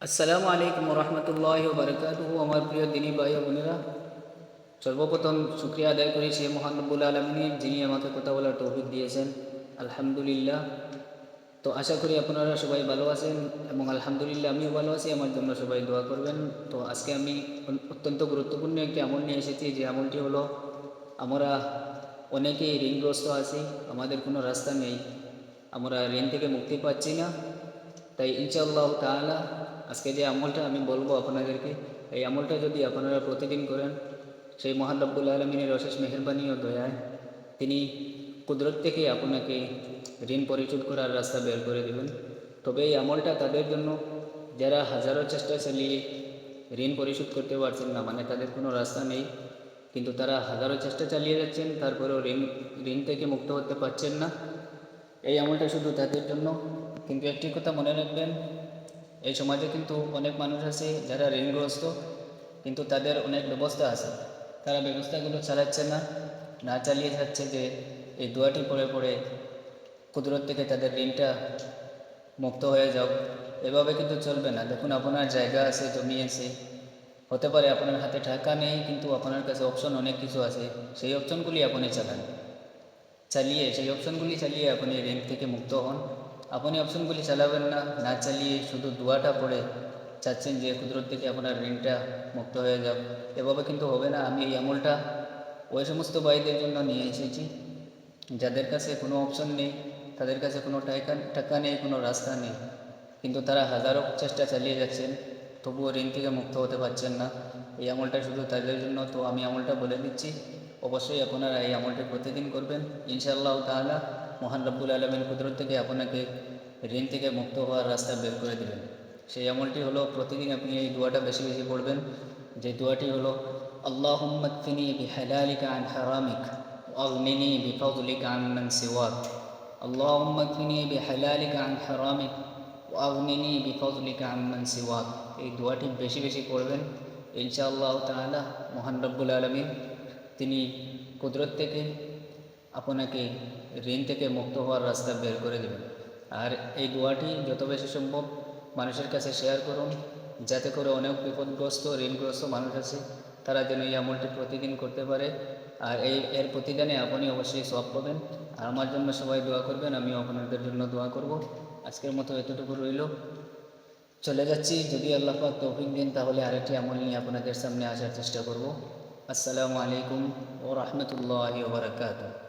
আসসালামু আলাইকুম রহমতুল্লাহ বারকাতুহু। আমার প্রিয় দিনী ভাই ও বোনেরা, সর্বপ্রথম শুক্রিয়া আদায় করি সে মহান রব্বুল আলমিনের, যিনি আমাকে কথা বলার তৌফিক দিয়েছেন। আলহামদুলিল্লাহ। তো আশা করি আপনারা সবাই ভালো আছেন এবং আলহামদুলিল্লাহ আমিও ভালো আছি। আমার জন্য সবাই দোয়া করবেন। তো আজকে আমি অত্যন্ত গুরুত্বপূর্ণ একটি আমল নিয়ে এসেছি। যে আমলটি হলো, আমরা অনেকেই ঋণগ্রস্ত আছি, আমাদের কোনো রাস্তা নেই, আমরা ঋণ থেকে মুক্তি পাচ্ছি না। তাই ইনশাআল্লাহ তাআলা আজকে যে আমলটা আমি বলবো আপনাদেরকে, এই আমলটা যদি আপনারা প্রতিদিন করেন, সেই মহান রব্বুল আলমিনের অশেষ মেহেরবানি ও দয়ায় তিনি কুদরত থেকে আপনাকে ঋণ পরিশোধ করার রাস্তা বের করে দেবেন। তবে এই আমলটা তাদের জন্য যারা হাজারো চেষ্টা চালিয়ে ঋণ পরিশোধ করতে পারছেন না, মানে তাদের কোনো রাস্তা নেই, কিন্তু তারা হাজারো চেষ্টা চালিয়ে যাচ্ছেন, তারপরেও ঋণ থেকে মুক্ত হতে পারছেন না। এই আমলটা শুধু তাদের জন্য। কিন্তু একটি কথা মনে রাখবেন, এই সমাজে কিন্তু অনেক মানুষ আছে যারা ঋণগ্রস্ত, কিন্তু তাদের অনেক ব্যবস্থা আছে, তারা ব্যবস্থাগুলো চালাচ্ছে না, না চালিয়ে যাচ্ছে যে এই দোয়াটি পড়ে পড়ে কুদরত থেকে তাদের ঋণটা মুক্ত হয়ে যাও। এভাবে কিন্তু চলবে না। দেখুন, আপনার জায়গা আছে, জমি আছে, হতে পারে আপনার হাতে টাকা নেই, কিন্তু আপনার কাছে অপশন অনেক কিছু আছে, সেই অপশনগুলি আপনি চালান, সেই অপশনগুলি চালিয়ে আপনি ঋণ থেকে মুক্ত হন। আপনি অপশনগুলি চালাবেন না, না চালিয়ে শুধু দোয়াটা পড়ে চাচ্ছেন যে কুদরত থেকে আপনার ঋণটা মুক্ত হয়ে যাক, এভাবে কিন্তু হবে না। আমি এই আমলটা ওই সমস্ত ভাইদের জন্য নিয়ে এসেছি যাদের কাছে কোনো অপশন নেই, তাদের কাছে কোনো টাকা নেই, কোনো রাস্তা নেই, কিন্তু তারা হাজারো চেষ্টা চালিয়ে যাচ্ছেন, তবুও ঋণ থেকে মুক্ত হতে পারছেন না। এই আমলটা শুধু তাদের জন্য। তো আমি আমলটা বলে দিচ্ছি, অবশ্যই আপনারা এই আমলটি প্রতিদিন করবেন। ইনশাআল্লাহ তাআলা মহান রব্বুল আলমীর কুদরত থেকে আপনাকে ঋণ থেকে মুক্ত হওয়ার রাস্তা বের করে দেবেন। সেই আমলটি হলো, প্রতিদিন আপনি এই দোয়াটা বেশি বেশি পড়বেন। যে দোয়াটি হলো, আল্লাহুম্মা কফিনি বিহালালিকা আন হারামিক ওয়াগনিনি বিফাদলিকা আম্মান সিওয়াক। আল্লাহুম্মা কফিনি বিহালালিকা আন হারামিক ওয়াগনিনি বিফাদলিকা আম্মান সিওয়াক। এই দোয়াটি বেশি বেশি পড়বেন। ইনশাআল্লাহ তাআলা মহান রব্বুল আলমিন তিনি কুদরত থেকে আপনাকে ঋণ থেকে মুক্ত হওয়ার রাস্তা বের করে দেবেন। আর এই দোয়াটি যত বেশি সম্ভব মানুষের কাছে শেয়ার করুন, যাতে করে অনেক বিপদগ্রস্ত ঋণগ্রস্ত মানুষ আছে, তারা যেন এই আমলটি প্রতিদিন করতে পারে। আর এর প্রতিদানে আপনি অবশ্যই সওয়াব পাবেন। আর আমার জন্য সবাই দোয়া করবেন, আমিও আপনাদের জন্য দোয়া করব। আজকের মতো এতটুকু রইল, চলে যাচ্ছি। যদি আল্লাহ পাক তৌফিক দেন, তাহলে আরেকটি আমল নিয়ে আপনাদের সামনে আসার চেষ্টা করব। আসসালামু আলাইকুম ওয়া রাহমাতুল্লাহি ওয়া বারাকাতুহু।